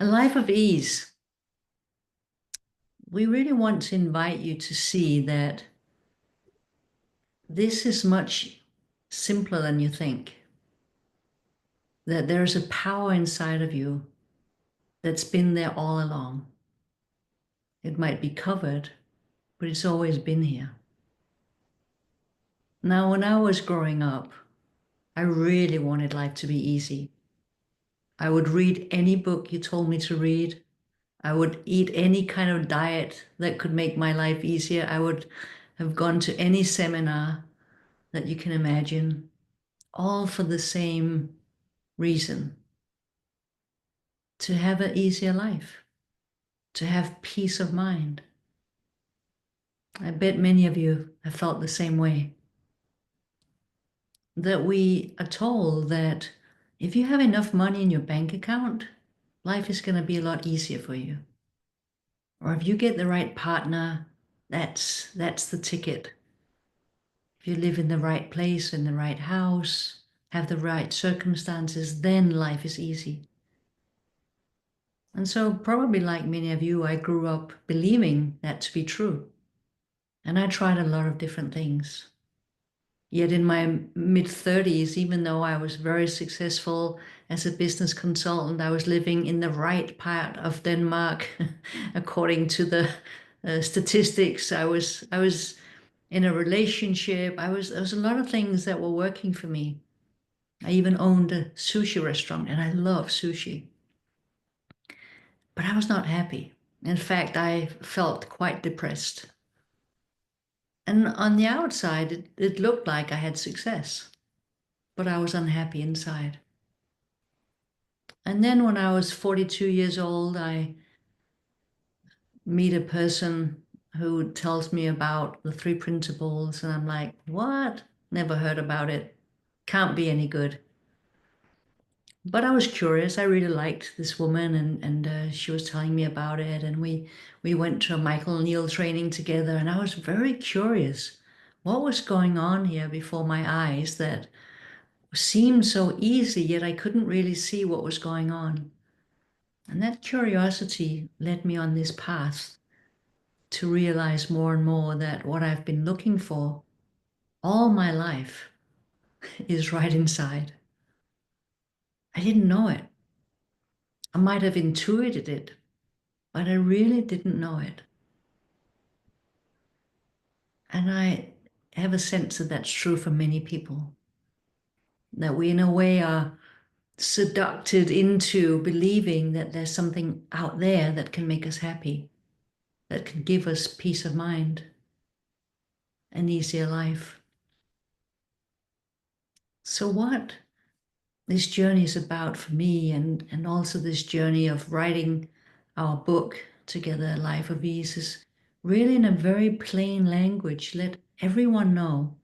A life of ease. We really want to invite you to see that this is much simpler than you think. That there is a power inside of you that's been there all along. It might be covered, but it's always been here. Now, when I was growing up, I really wanted life to be easy. I would read any book you told me to read. I would eat any kind of diet that could make my life easier. I would have gone to any seminar that you can imagine, all for the same reason: to have an easier life, to have peace of mind. I bet many of you have felt the same way. That we are told that if you have enough money in your bank account, life is going to be a lot easier for you. Or if you get the right partner, that's the ticket. If you live in the right place, in the right house, have the right circumstances, then life is easy. And so probably like many of you, I grew up believing that to be true. And I tried a lot of different things. Yet in my mid-30s, even though I was very successful as a business consultant, I was living in the right part of Denmark, according to the statistics. I was in a relationship. There was a lot of things that were working for me. I even owned a sushi restaurant, and I love sushi. But I was not happy. In fact, I felt quite depressed. And on the outside, it looked like I had success, but I was unhappy inside. And then when I was 42 years old, I meet a person who tells me about the three principles, and I'm like, what? Never heard about it. Can't be any good. But I was curious. I really liked this woman, and she was telling me about it, and we went to a Michael Neal training together, and I was very curious what was going on here before my eyes that seemed so easy, yet I couldn't really see what was going on. And that curiosity led me on this path to realize more and more that what I've been looking for all my life is right inside. I didn't know it. I might have intuited it, but I really didn't know it. And I have a sense that that's true for many people, that we in a way are seduced into believing that there's something out there that can make us happy, that can give us peace of mind, an easier life. So what this journey is about for me, and also this journey of writing our book together, Life of Ease, is really in a very plain language, let everyone know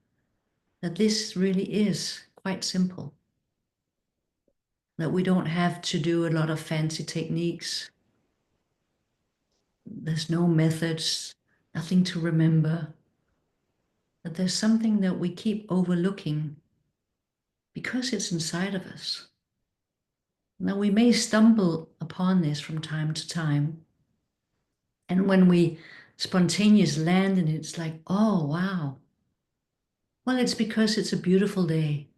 that this really is quite simple, that we don't have to do a lot of fancy techniques. There's no methods, nothing to remember, that there's something that we keep overlooking because it's inside of us. Now, we may stumble upon this from time to time. And when we spontaneously land in it, it's like, oh, wow. Well, it's because it's a beautiful day.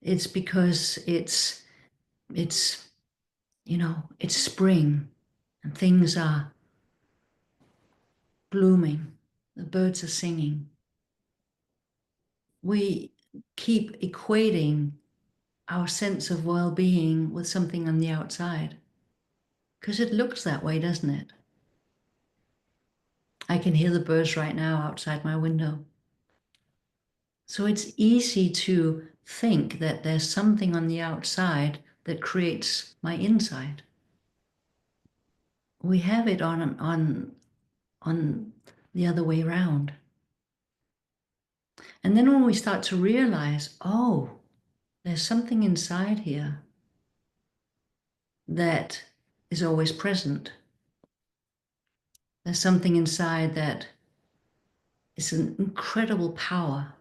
It's because it's, it's spring and things are blooming. The birds are singing. We keep equating our sense of well-being with something on the outside because it looks that way, doesn't it? I can hear the birds right now outside my window. So it's easy to think that there's something on the outside that creates my inside. We have it on the other way around. And then when we start to realize, oh, there's something inside here that is always present. There's something inside that is an incredible power.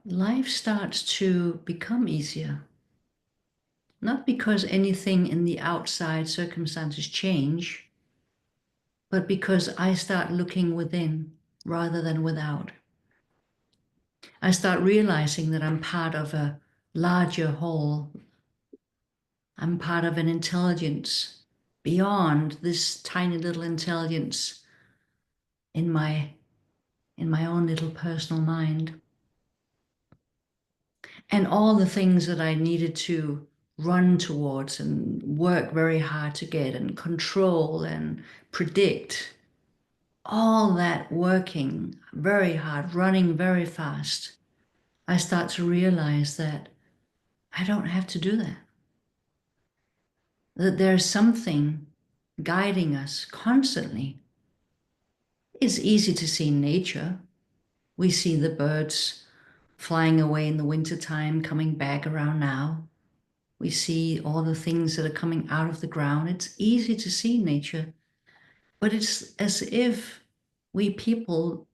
Life starts to become easier. Not because anything in the outside circumstances change, but because I start looking within rather than without. I start realizing that I'm part of a larger whole. I'm part of an intelligence beyond this tiny little intelligence in my own little personal mind. And all the things that I needed to run towards and work very hard to get and control and predict, all that working very hard, running very fast, I start to realize that I don't have to do that. That there's something guiding us constantly. It's easy to see in nature. We see the birds flying away in the wintertime, coming back around now. We see all the things that are coming out of the ground. It's easy to see in nature, but it's as if we people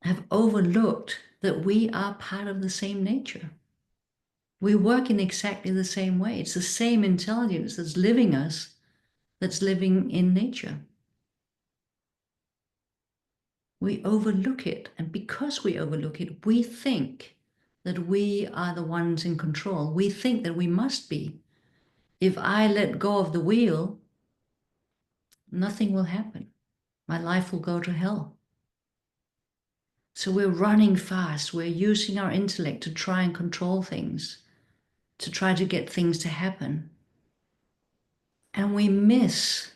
have overlooked that we are part of the same nature. We work in exactly the same way. It's the same intelligence that's living us, that's living in nature. We overlook it, and because we overlook it, we think that we are the ones in control. We think that we must be. If I let go of the wheel, nothing will happen. My life will go to hell. So we're running fast. We're using our intellect to try and control things, to try to get things to happen. And we miss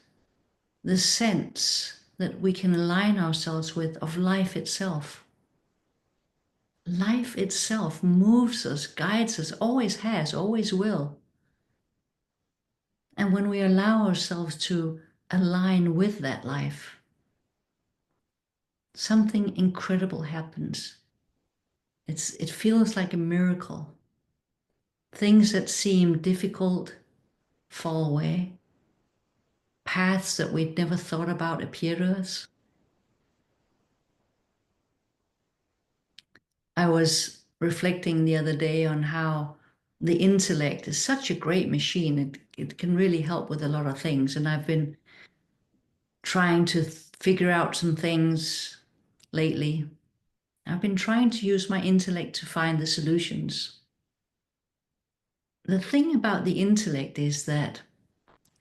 the sense that we can align ourselves with of life itself. Life itself moves us, guides us, always has, always will. And when we allow ourselves to align with that life, something incredible happens. It feels like a miracle. Things that seem difficult fall away. Paths that we'd never thought about appear to us. I was reflecting the other day on how the intellect is such a great machine. It can really help with a lot of things. And I've been trying to figure out some things lately. I've been trying to use my intellect to find the solutions. The thing about the intellect is that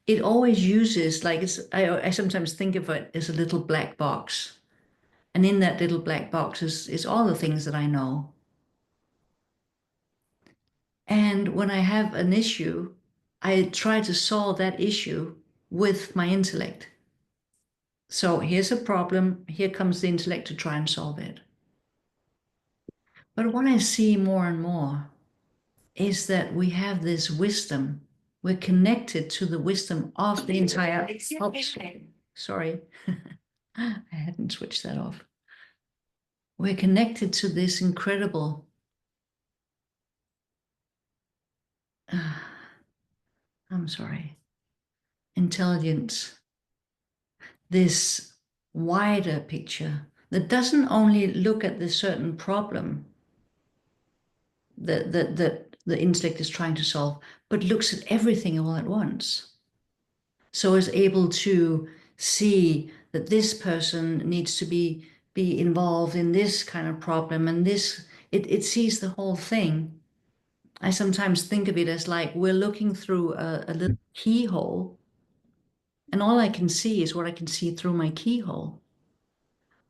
it always uses, like I sometimes think of it as a little black box. And in that little black box is all the things that I know. And when I have an issue, I try to solve that issue with my intellect. So here's a problem, here comes the intellect to try and solve it. But what I see more and more is that we have this wisdom. We're connected to the wisdom of the entire. Oops, sorry, I hadn't switched that off. We're connected to this incredible I'm sorry, intelligence, this wider picture that doesn't only look at the certain problem that the intellect is trying to solve, but looks at everything all at once. So is able to see that this person needs to be involved in this kind of problem, and this, it sees the whole thing. I sometimes think of it as like we're looking through a little keyhole, and all I can see is what I can see through my keyhole.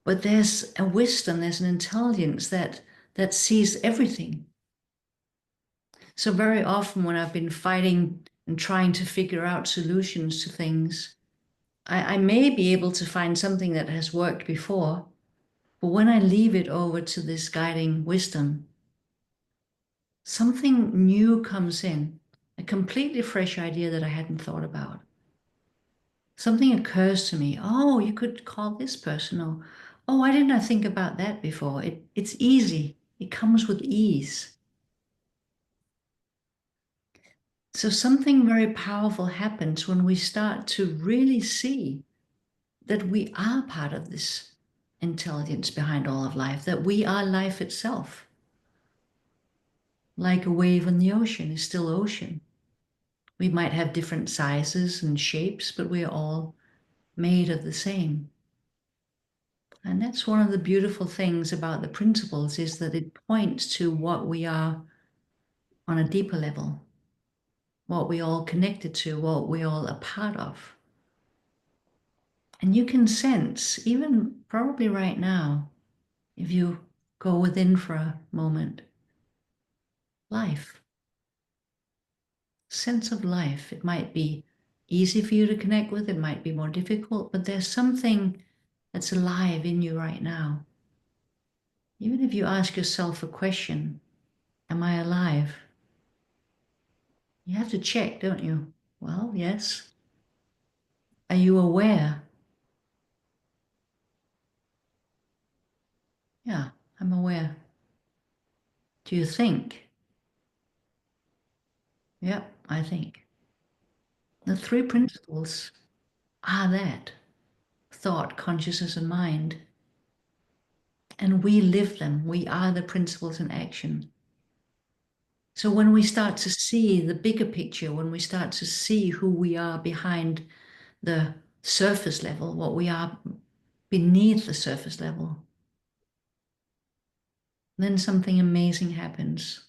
But there's a wisdom, there's an intelligence that sees everything. So very often when I've been fighting and trying to figure out solutions to things, I may be able to find something that has worked before, but when I leave it over to this guiding wisdom, something new comes in, a completely fresh idea that I hadn't thought about. Something occurs to me, oh, you could call this person, or, oh, why didn't I think about that before? It's easy, it comes with ease. So something very powerful happens when we start to really see that we are part of this intelligence behind all of life, that we are life itself. Like a wave in the ocean is still ocean. We might have different sizes and shapes, but we're all made of the same. And that's one of the beautiful things about the principles, is that it points to what we are on a deeper level, what we all connected to, what we all are part of. And you can sense, even probably right now, if you go within for a moment, life, sense of life. It might be easy for you to connect with, it might be more difficult, but there's something that's alive in you right now. Even if you ask yourself a question, am I alive? You have to check, don't you? Well, yes. Are you aware? Yeah, I'm aware. Do you think? Yep, I think. The three principles are that: thought, consciousness, and mind. And we live them. We are the principles in action. So when we start to see the bigger picture, when we start to see who we are behind the surface level, what we are beneath the surface level, then something amazing happens.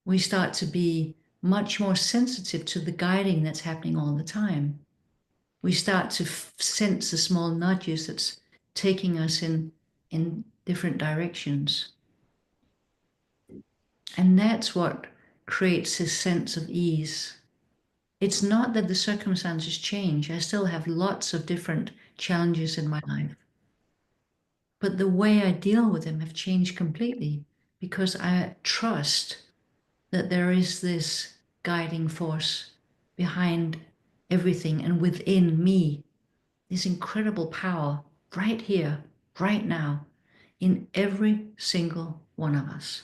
We start to be much more sensitive to the guiding that's happening all the time. We start to sense the small nudges that's taking us in different directions. And that's what creates this sense of ease. It's not that the circumstances change. I still have lots of different challenges in my life. But the way I deal with them have changed completely, because I trust that there is this guiding force behind everything and within me, this incredible power right here, right now, in every single one of us,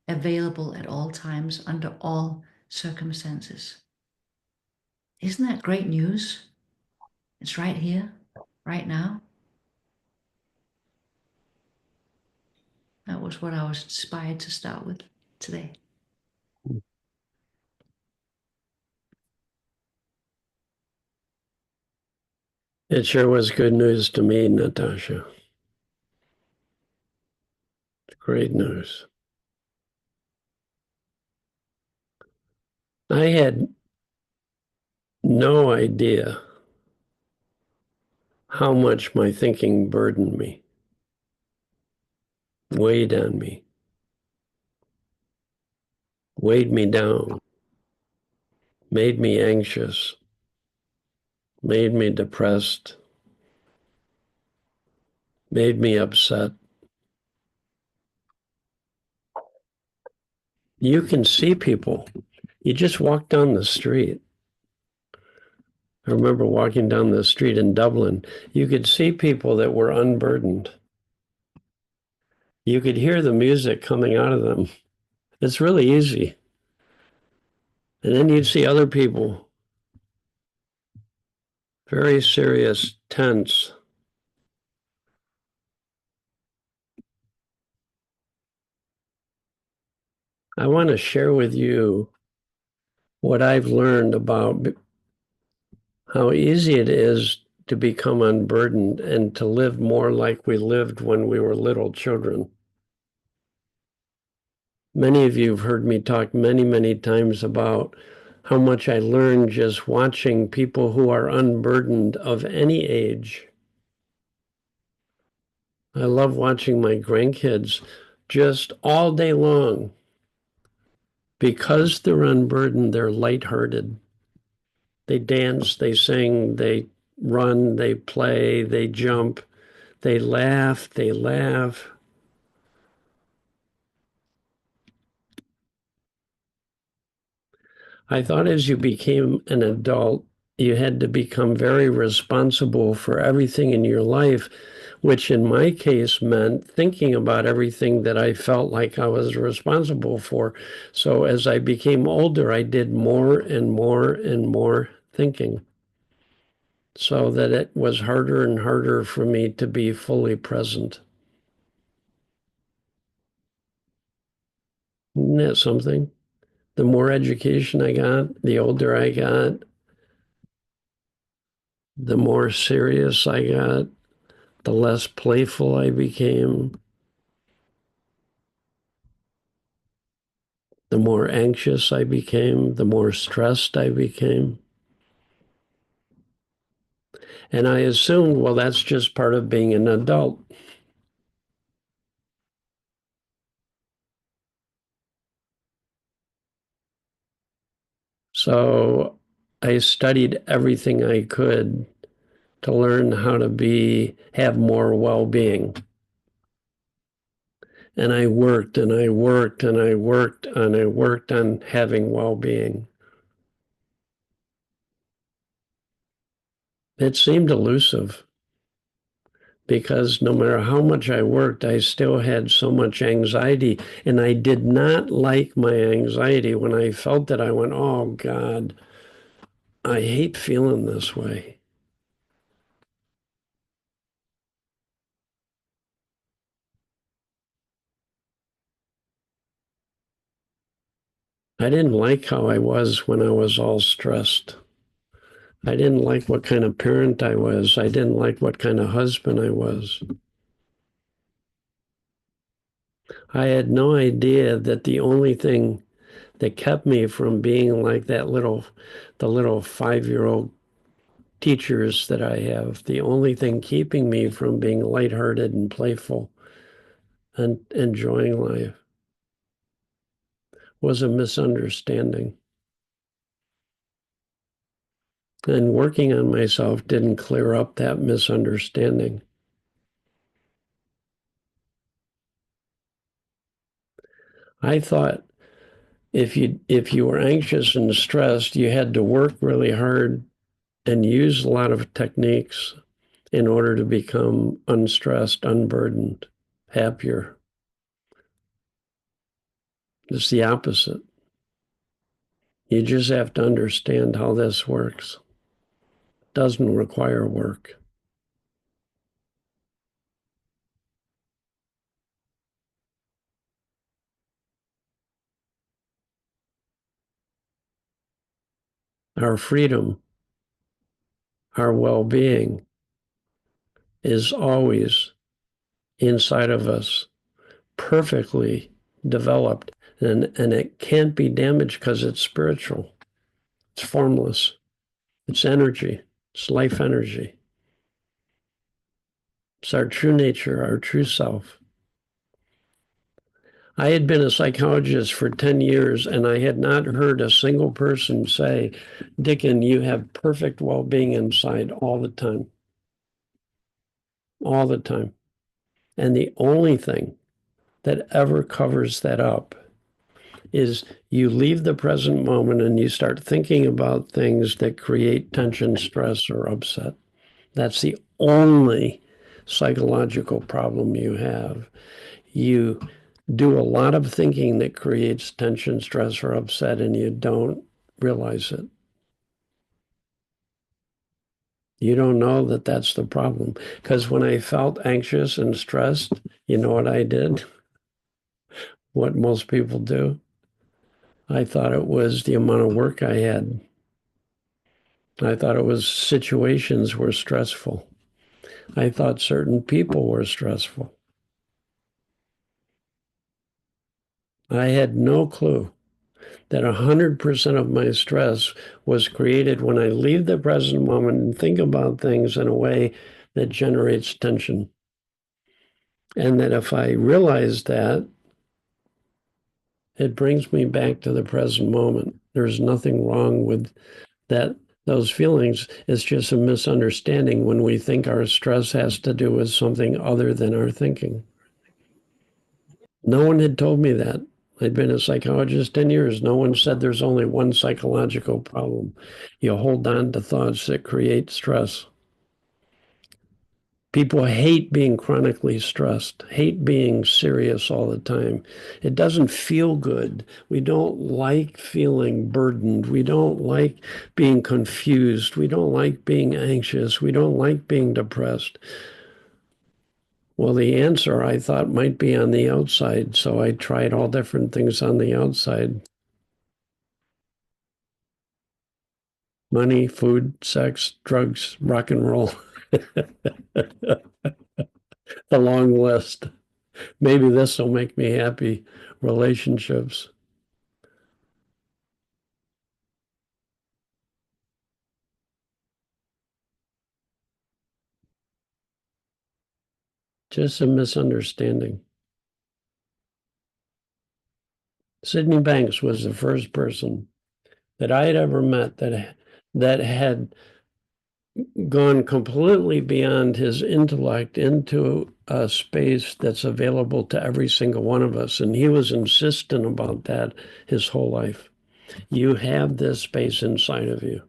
available at all times, under all circumstances. Isn't that great news? It's right here, right now. That was what I was inspired to start with today. It sure was good news to me, Natasha. Great news. I had no idea how much my thinking burdened me, weighed on me, weighed me down, made me anxious, made me depressed, made me upset. You can see people. You just walk down the street. I remember walking down the street in Dublin. You could see people that were unburdened. You could hear the music coming out of them. It's really easy. And then you'd see other people, very serious, tense. I want to share with you what I've learned about how easy it is to become unburdened and to live more like we lived when we were little children. Many of you have heard me talk many, many times about how much I learned just watching people who are unburdened of any age. I love watching my grandkids just all day long. Because they're unburdened, they're lighthearted. They dance, they sing, they run, they play, they jump, they laugh, they laugh. I thought as you became an adult, you had to become very responsible for everything in your life, which in my case meant thinking about everything that I felt like I was responsible for. So as I became older, I did more and more and more thinking, so that it was harder and harder for me to be fully present. Isn't that something? The more education I got, the older I got, the more serious I got, the less playful I became, the more anxious I became, the more stressed I became. And I assumed, well, that's just part of being an adult. So I studied everything I could to learn how to have more well-being. And I worked and I worked and I worked and I worked on having well-being. It seemed elusive because no matter how much I worked, I still had so much anxiety. And I did not like my anxiety. When I felt it, I went, oh, God, I hate feeling this way. I didn't like how I was when I was all stressed. I didn't like what kind of parent I was. I didn't like what kind of husband I was. I had no idea that the only thing that kept me from being like the little 5-year-old teachers that I have, the only thing keeping me from being lighthearted and playful and enjoying life was a misunderstanding. And working on myself didn't clear up that misunderstanding. I thought if you were anxious and stressed, you had to work really hard and use a lot of techniques in order to become unstressed, unburdened, happier. It's the opposite. You just have to understand how this works. It doesn't require work. Our freedom, our well-being is always inside of us, perfectly developed, and it can't be damaged because it's spiritual. It's formless. It's energy. It's life energy. It's our true nature, our true self. I had been a psychologist for 10 years, and I had not heard a single person say, Dicken, you have perfect well-being inside all the time. All the time. And the only thing that ever covers that up is you leave the present moment and you start thinking about things that create tension, stress, or upset. That's the only psychological problem you have. You do a lot of thinking that creates tension, stress, or upset, and you don't realize it. You don't know that that's the problem. Because when I felt anxious and stressed, you know what I did? What most people do? I thought it was the amount of work I had. I thought it was situations were stressful. I thought certain people were stressful. I had no clue that 100% of my stress was created when I leave the present moment and think about things in a way that generates tension. And that if I realize that, it brings me back to the present moment. There's nothing wrong with that. Those feelings, it's just a misunderstanding when we think our stress has to do with something other than our thinking. No one had told me that. I'd been a psychologist 10 years. No one said there's only one psychological problem. You hold on to thoughts that create stress. People hate being chronically stressed, hate being serious all the time. It doesn't feel good. We don't like feeling burdened. We don't like being confused. We don't like being anxious. We don't like being depressed. Well, the answer I thought might be on the outside, so I tried all different things on the outside. Money, food, sex, drugs, rock and roll. A long list. Maybe this will make me happy. Relationships. Just a misunderstanding. Sydney Banks was the first person that I had ever met that had gone completely beyond his intellect into a space that's available to every single one of us. And he was insistent about that his whole life. You have this space inside of you,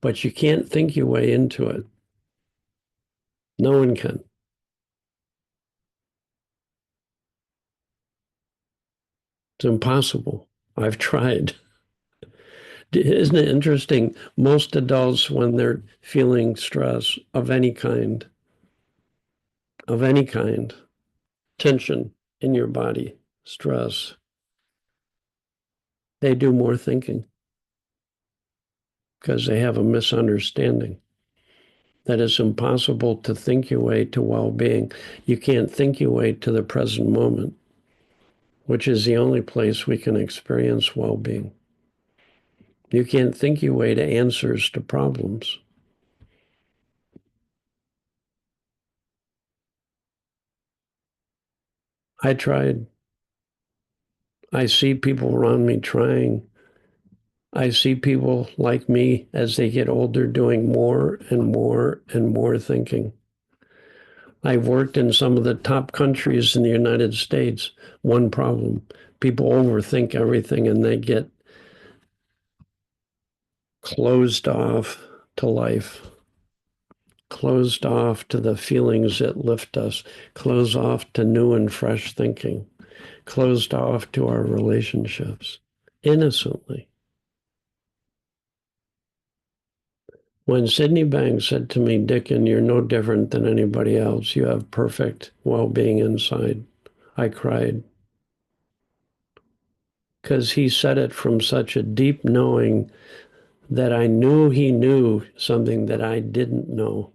but you can't think your way into it. No one can. It's impossible. I've tried. Isn't it interesting? Most adults, when they're feeling stress of any kind, tension in your body, stress, they do more thinking because they have a misunderstanding that it's impossible to think your way to well-being. You can't think your way to the present moment, which is the only place we can experience well-being. You can't think your way to answers to problems. I tried. I see people around me trying. I see people like me as they get older doing more and more and more thinking. I've worked in some of the top countries in the United States. One problem, people overthink everything and they get closed off to life, closed off to the feelings that lift us, closed off to new and fresh thinking, closed off to our relationships innocently. When Sydney Banks said to me, Dicken, you're no different than anybody else. You have perfect well-being inside. I cried. Because he said it from such a deep knowing that I knew he knew something that I didn't know.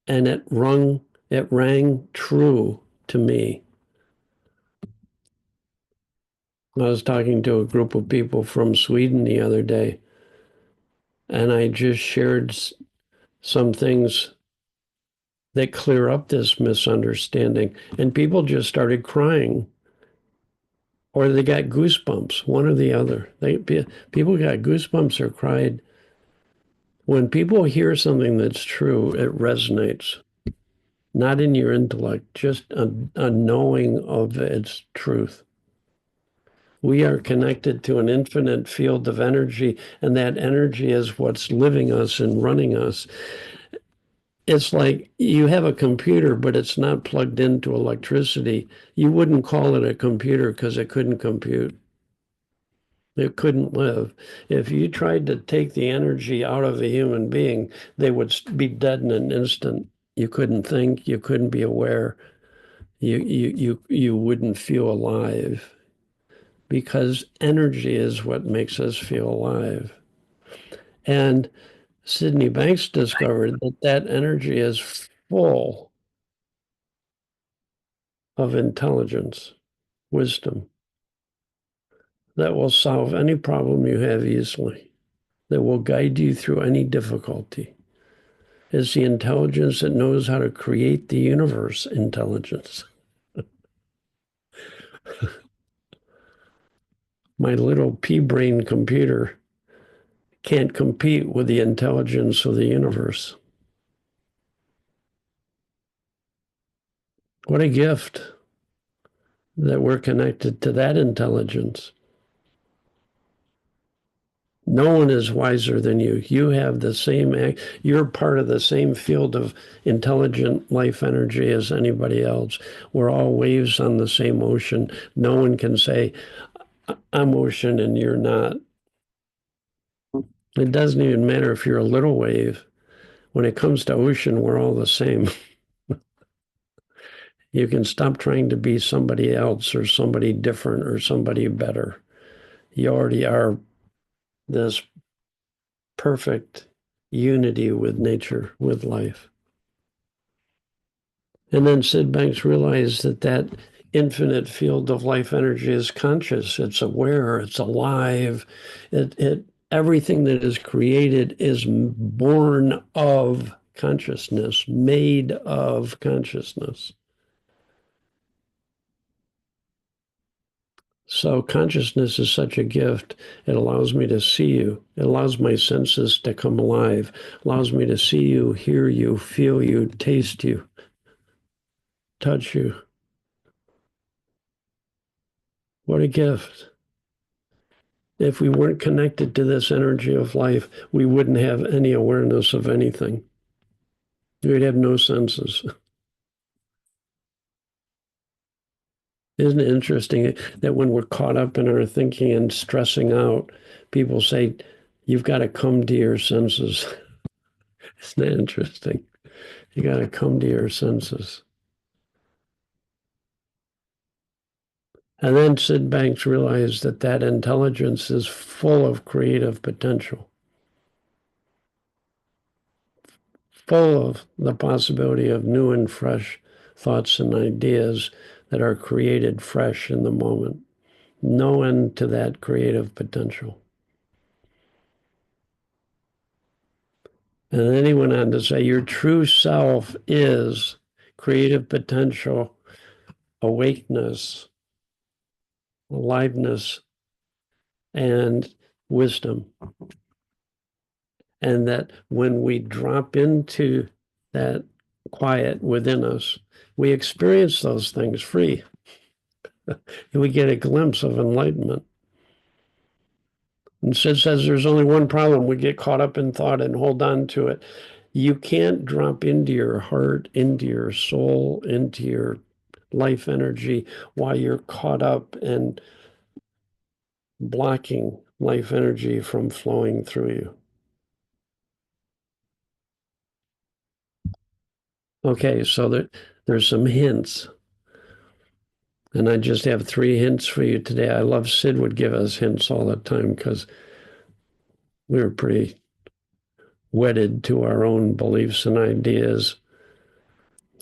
And it rang true to me. I was talking to a group of people from Sweden the other day, and I just shared some things that clear up this misunderstanding. And people just started crying, or they got goosebumps, one or the other. People got goosebumps or cried. When people hear something that's true, it resonates. Not in your intellect, just a knowing of its truth. We are connected to an infinite field of energy, and that energy is what's living us and running us. It's like you have a computer, but it's not plugged into electricity. You wouldn't call it a computer because it couldn't compute. It couldn't live. If you tried to take the energy out of a human being, they would be dead in an instant. You couldn't think, you couldn't be aware, you wouldn't feel alive, because energy is what makes us feel alive. And Sydney Banks discovered that energy is full of intelligence, wisdom, that will solve any problem you have easily, that will guide you through any difficulty. It's the intelligence that knows how to create the universe intelligence. My little pea-brain computer can't compete with the intelligence of the universe. What a gift that we're connected to that intelligence. No one is wiser than you. You have the same, you're part of the same field of intelligent life energy as anybody else. We're all waves on the same ocean. No one can say, I'm ocean and you're not. It doesn't even matter if you're a little wave. When it comes to ocean, we're all the same. You can stop trying to be somebody else or somebody different or somebody better. You already are this perfect unity with nature, with life. And then Sid Banks realized that that infinite field of life energy is conscious, it's aware, it's alive. Everything that is created is born of consciousness, made of consciousness. So consciousness is such a gift. It allows me to see you. It allows my senses to come alive. It allows me to see you, hear you, feel you, taste you, touch you. What a gift. If we weren't connected to this energy of life, we wouldn't have any awareness of anything. We'd have no senses. Isn't it interesting that when we're caught up in our thinking and stressing out, people say, you've got to come to your senses. Isn't that interesting? You got to come to your senses. And then Sid Banks realized that that intelligence is full of creative potential, full of the possibility of new and fresh thoughts and ideas that are created fresh in the moment. No end to that creative potential. And then he went on to say, your true self is creative potential, awakeness, aliveness, and wisdom. And that when we drop into that quiet within us, we experience those things free. We get a glimpse of enlightenment. And Sid says there's only one problem. We get caught up in thought and hold on to it. You can't drop into your heart, into your soul, into your life energy while you're caught up and blocking life energy from flowing through you. Okay, so there's some hints. And I just have 3 hints for you today. I love Sid would give us hints all the time because we were pretty wedded to our own beliefs and ideas,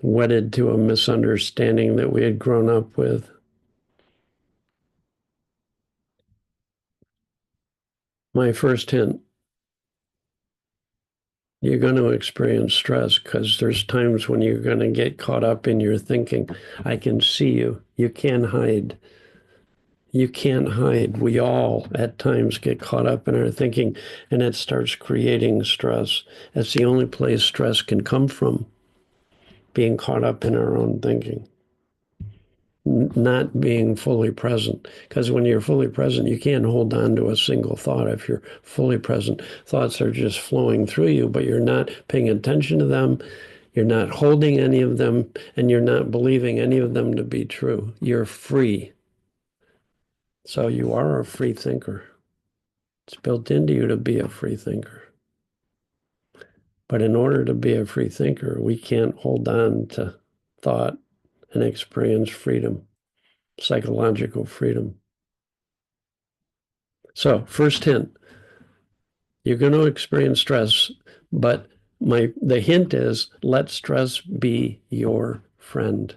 wedded to a misunderstanding that we had grown up with. My first hint, you're going to experience stress because there's times when you're going to get caught up in your thinking. I can see you. You can't hide. You can't hide. We all at times get caught up in our thinking, and it starts creating stress. That's the only place stress can come from, being caught up in our own thinking, not being fully present. Because when you're fully present, you can't hold on to a single thought. If you're fully present, thoughts are just flowing through you, but you're not paying attention to them. You're not holding any of them, and you're not believing any of them to be true. You're free. So you are a free thinker. It's built into you to be a free thinker. But in order to be a free thinker, we can't hold on to thought and experience freedom, psychological freedom. So, first hint, you're going to experience stress, but the hint is let stress be your friend.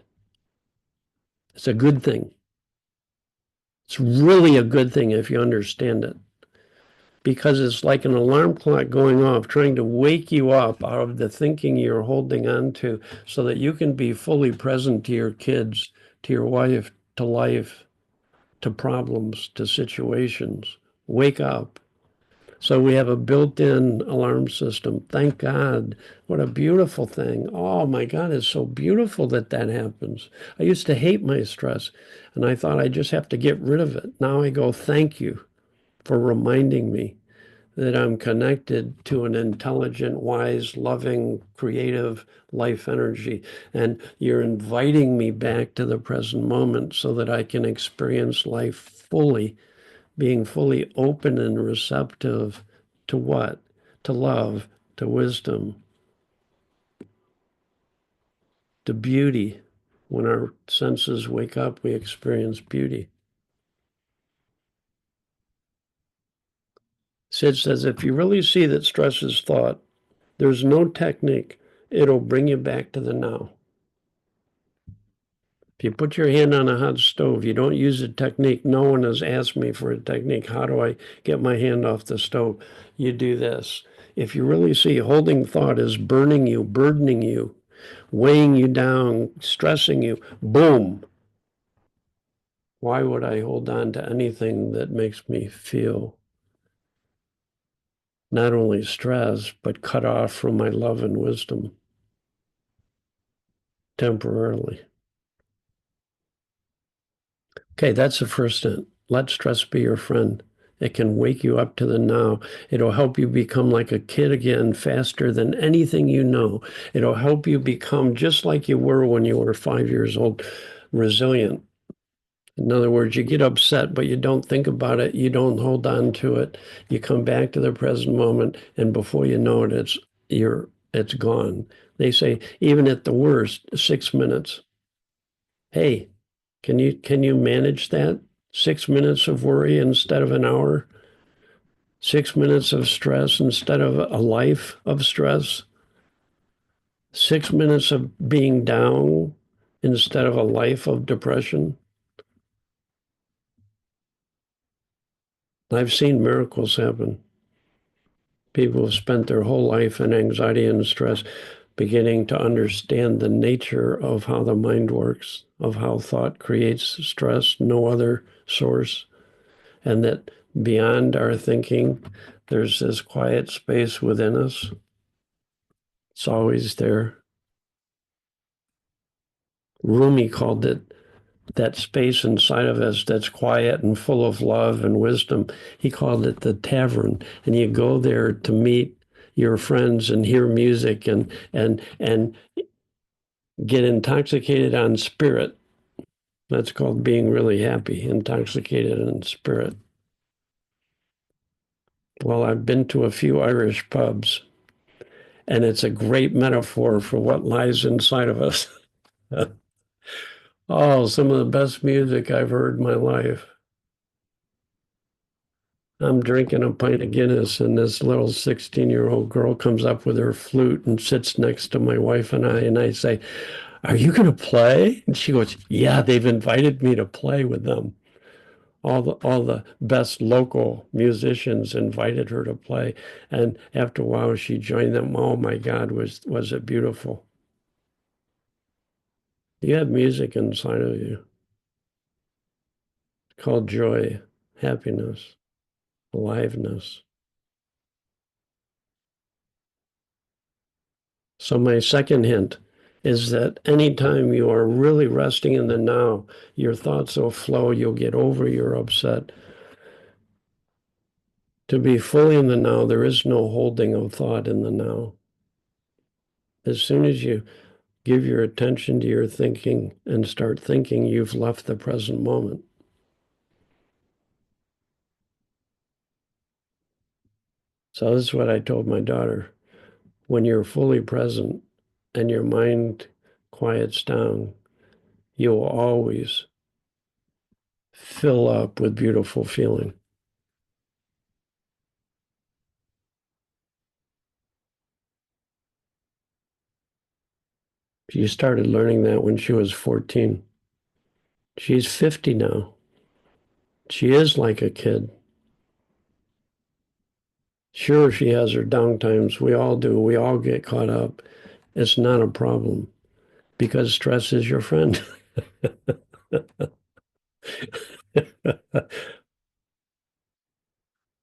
It's a good thing. It's really a good thing if you understand it, because it's like an alarm clock going off, trying to wake you up out of the thinking you're holding on to so that you can be fully present to your kids, to your wife, to life, to problems, to situations. Wake up. So we have a built-in alarm system. Thank God. What a beautiful thing. Oh my God, it's so beautiful that that happens. I used to hate my stress, and I thought I just have to get rid of it. Now I go, thank you for reminding me that I'm connected to an intelligent, wise, loving, creative life energy. And you're inviting me back to the present moment so that I can experience life fully, being fully open and receptive to what? To love, to wisdom, to beauty. When our senses wake up, we experience beauty. Sid says, if you really see that stress is thought, there's no technique. It'll bring you back to the now. If you put your hand on a hot stove, you don't use a technique. No one has asked me for a technique. How do I get my hand off the stove? You do this. If you really see holding thought is burning you, burdening you, weighing you down, stressing you, boom. Why would I hold on to anything that makes me feel not only stressed, but cut off from my love and wisdom temporarily? Okay, that's the first hint. Let stress be your friend. It can wake you up to the now. It'll help you become like a kid again faster than anything you know. It'll help you become just like you were when you were 5 years old, resilient. In other words, you get upset, but you don't think about it. You don't hold on to it. You come back to the present moment, and before you know it, it's gone. They say, even at the worst, 6 minutes. Hey, can you manage that? 6 minutes of worry instead of an hour? 6 minutes of stress instead of a life of stress? 6 minutes of being down instead of a life of depression? I've seen miracles happen. People have spent their whole life in anxiety and stress, beginning to understand the nature of how the mind works, of how thought creates stress, no other source, and that beyond our thinking, there's this quiet space within us. It's always there. Rumi called it that space inside of us that's quiet and full of love and wisdom. He called it the tavern. And you go there to meet your friends and hear music and get intoxicated on spirit. That's called being really happy, intoxicated in spirit. Well, I've been to a few Irish pubs, and it's a great metaphor for what lies inside of us. Oh, some of the best music I've heard in my life. I'm drinking a pint of Guinness, and this little 16-year-old girl comes up with her flute and sits next to my wife and I say, "Are you going to play?" And she goes, "Yeah, they've invited me to play with them." All the best local musicians invited her to play, and after a while she joined them. Oh my God, was it beautiful? You have music inside of you. It's called joy, happiness, aliveness. So my second hint is that anytime you are really resting in the now, your thoughts will flow, you'll get over your upset. To be fully in the now, there is no holding of thought in the now. As soon as you give your attention to your thinking and start thinking, you've left the present moment. So this is what I told my daughter. When you're fully present and your mind quiets down, you'll always fill up with beautiful feeling. She started learning that when she was 14. She's 50 now. She is like a kid. Sure, she has her down times. We all do. We all get caught up. It's not a problem because stress is your friend.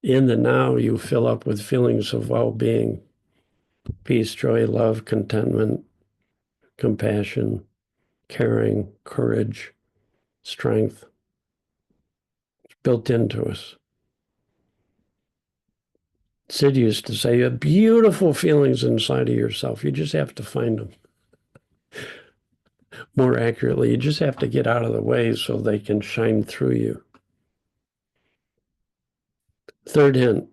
In the now, you fill up with feelings of well-being, peace, joy, love, contentment, compassion, caring, courage, strength. It's built into us. Sid used to say, you have beautiful feelings inside of yourself. You just have to find them. More accurately, you just have to get out of the way so they can shine through you. Third hint.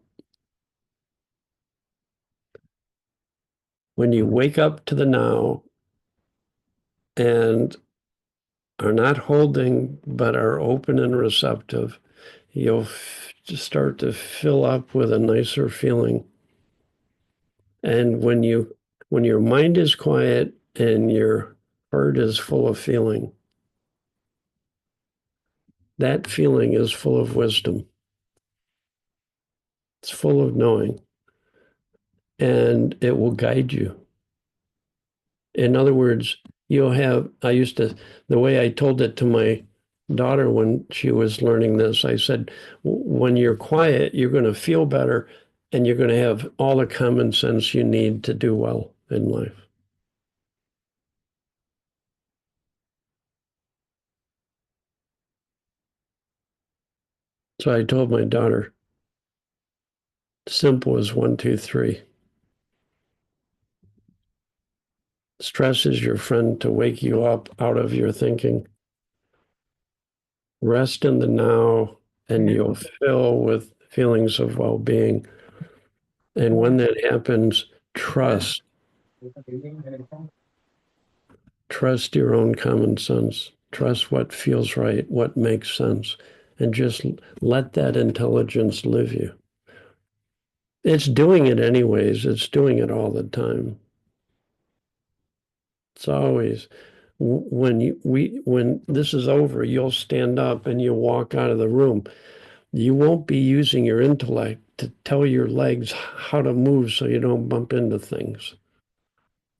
When you wake up to the now and are not holding, but are open and receptive, you'll just start to fill up with a nicer feeling. And when your mind is quiet and your heart is full of feeling, that feeling is full of wisdom. It's full of knowing, and it will guide you. In other words, the way I told it to my daughter when she was learning this, I said, when you're quiet, you're going to feel better and you're going to have all the common sense you need to do well in life. So I told my daughter, simple as 1, 2, 3. Stress is your friend to wake you up out of your thinking. Rest in the now, and you'll fill with feelings of well-being. And when that happens, trust. Trust your own common sense. Trust what feels right, what makes sense, and just let that intelligence live you. It's doing it anyways. It's doing it all the time. It's always, when this is over, you'll stand up and you'll walk out of the room. You won't be using your intellect to tell your legs how to move so you don't bump into things.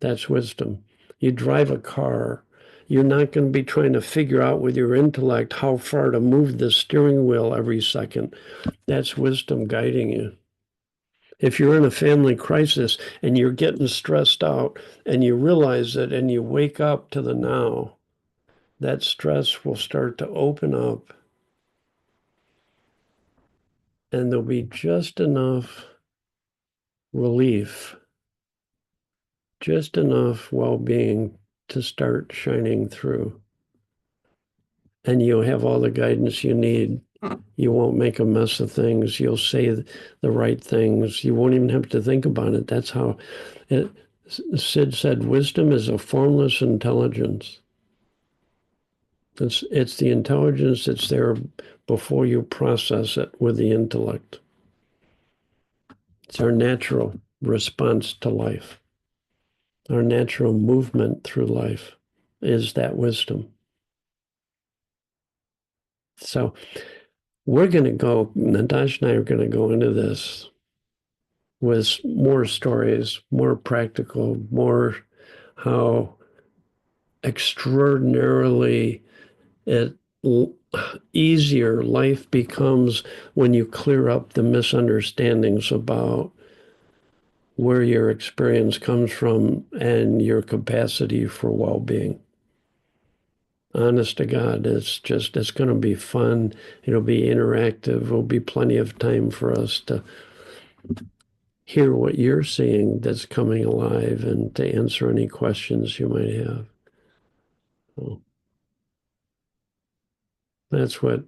That's wisdom. You drive a car. You're not going to be trying to figure out with your intellect how far to move the steering wheel every second. That's wisdom guiding you. If you're in a family crisis and you're getting stressed out and you realize it and you wake up to the now, that stress will start to open up and there'll be just enough relief, just enough well-being to start shining through. And you'll have all the guidance you need. You won't make a mess of things. You'll say the right things. You won't even have to think about it. That's how Sid said, wisdom is a formless intelligence. It's the intelligence that's there before you process it with the intellect. It's our natural response to life. Our natural movement through life is that wisdom. So we're going to go, Natasha and I are going to go into this with more stories, more practical, more how extraordinarily easier life becomes when you clear up the misunderstandings about where your experience comes from and your capacity for well-being. Honest to God, it's going to be fun. It'll be interactive. There'll be plenty of time for us to hear what you're seeing that's coming alive and to answer any questions you might have. So that's what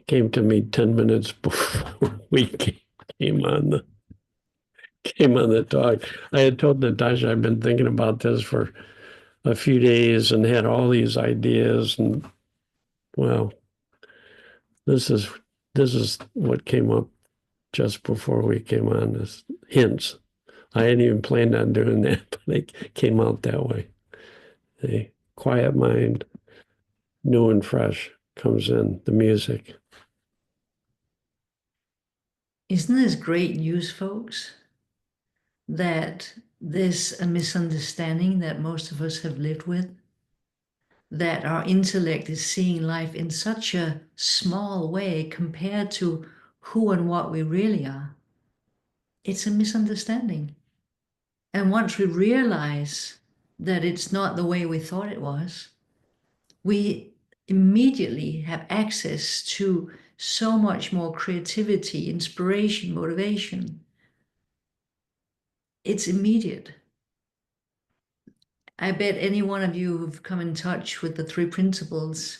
came to me 10 minutes before we came on the talk. I had told Natasha I've been thinking about this for a few days and had all these ideas, and well, this is what came up just before we came on. This hints. I hadn't even planned on doing that, but it came out that way. A quiet mind, new and fresh, comes in, the music. Isn't this great news, folks? That there's a misunderstanding that most of us have lived with, that our intellect is seeing life in such a small way compared to who and what we really are. It's a misunderstanding. And once we realize that it's not the way we thought it was, we immediately have access to so much more creativity, inspiration, motivation. It's immediate. I bet any one of you who've come in touch with the 3 principles,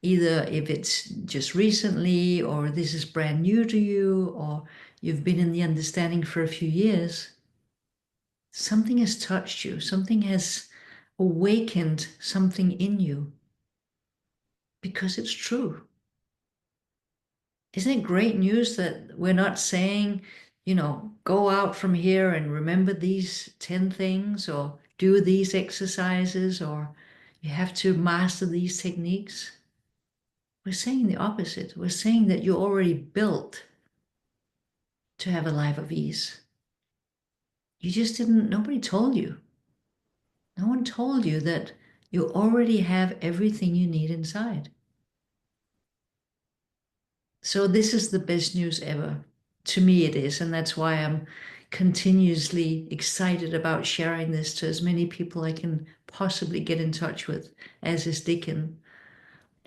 either if it's just recently or this is brand new to you or you've been in the understanding for a few years, something has touched you, something has awakened something in you because it's true. Isn't it great news that we're not saying, go out from here and remember these 10 things or do these exercises or you have to master these techniques? We're saying the opposite. We're saying that you're already built to have a life of ease. You just didn't, nobody told you. No one told you that you already have everything you need inside. So this is the best news ever. To me it is, and that's why I'm continuously excited about sharing this to as many people I can possibly get in touch with, as is Dicken.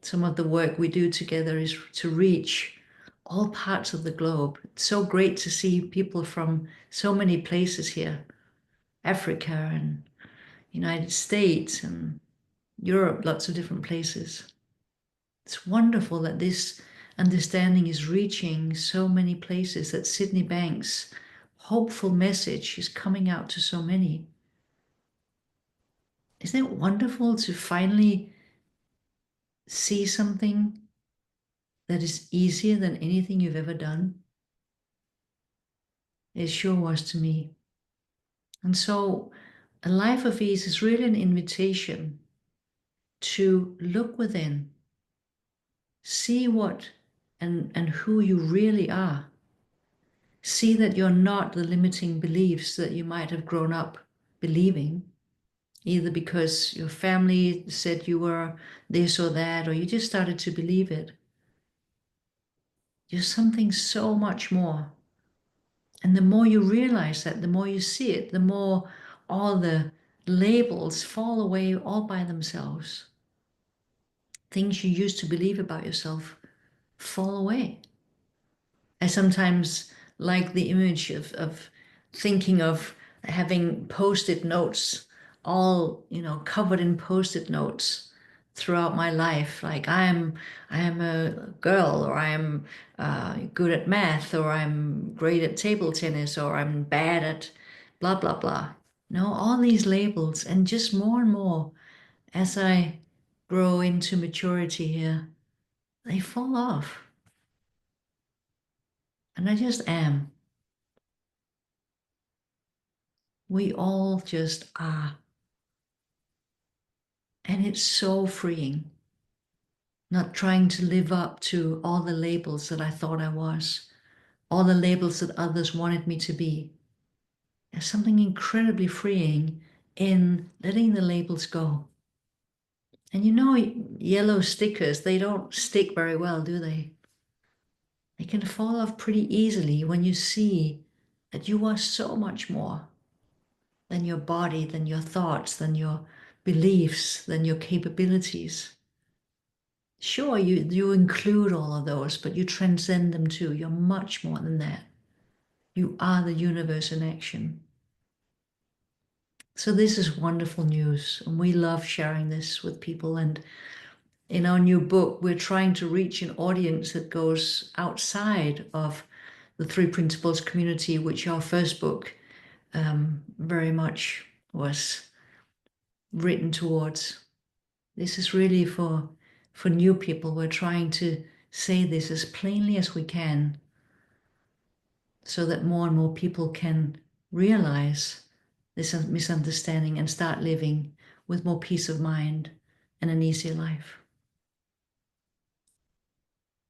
Some of the work we do together is to reach all parts of the globe. It's so great to see people from so many places here, Africa and United States and Europe, lots of different places. It's wonderful that this understanding is reaching so many places, that Sydney Banks' hopeful message is coming out to so many. Isn't it wonderful to finally see something that is easier than anything you've ever done? It sure was to me. And so a life of ease is really an invitation to look within, see what and who you really are. See that you're not the limiting beliefs that you might have grown up believing, either because your family said you were this or that, or you just started to believe it. You're something so much more. And the more you realize that, the more you see it, the more all the labels fall away all by themselves. Things you used to believe about yourself fall away. I sometimes like the image of thinking of having post-it notes, all, covered in post-it notes throughout my life. Like I am a girl, or I'm good at math, or I'm great at table tennis, or I'm bad at blah, blah, blah. All these labels, and just more and more as I grow into maturity here, they fall off. And I just am. We all just are. And it's so freeing, not trying to live up to all the labels that I thought I was, all the labels that others wanted me to be. There's something incredibly freeing in letting the labels go. And yellow stickers, they don't stick very well, do they? They can fall off pretty easily when you see that you are so much more than your body, than your thoughts, than your beliefs, than your capabilities. Sure, you include all of those, but you transcend them too. You're much more than that. You are the universe in action. So this is wonderful news, and we love sharing this with people. And in our new book, we're trying to reach an audience that goes outside of the Three Principles community, which our first book very much was written towards. This is really for new people. We're trying to say this as plainly as we can so that more and more people can realize this misunderstanding and start living with more peace of mind and an easier life.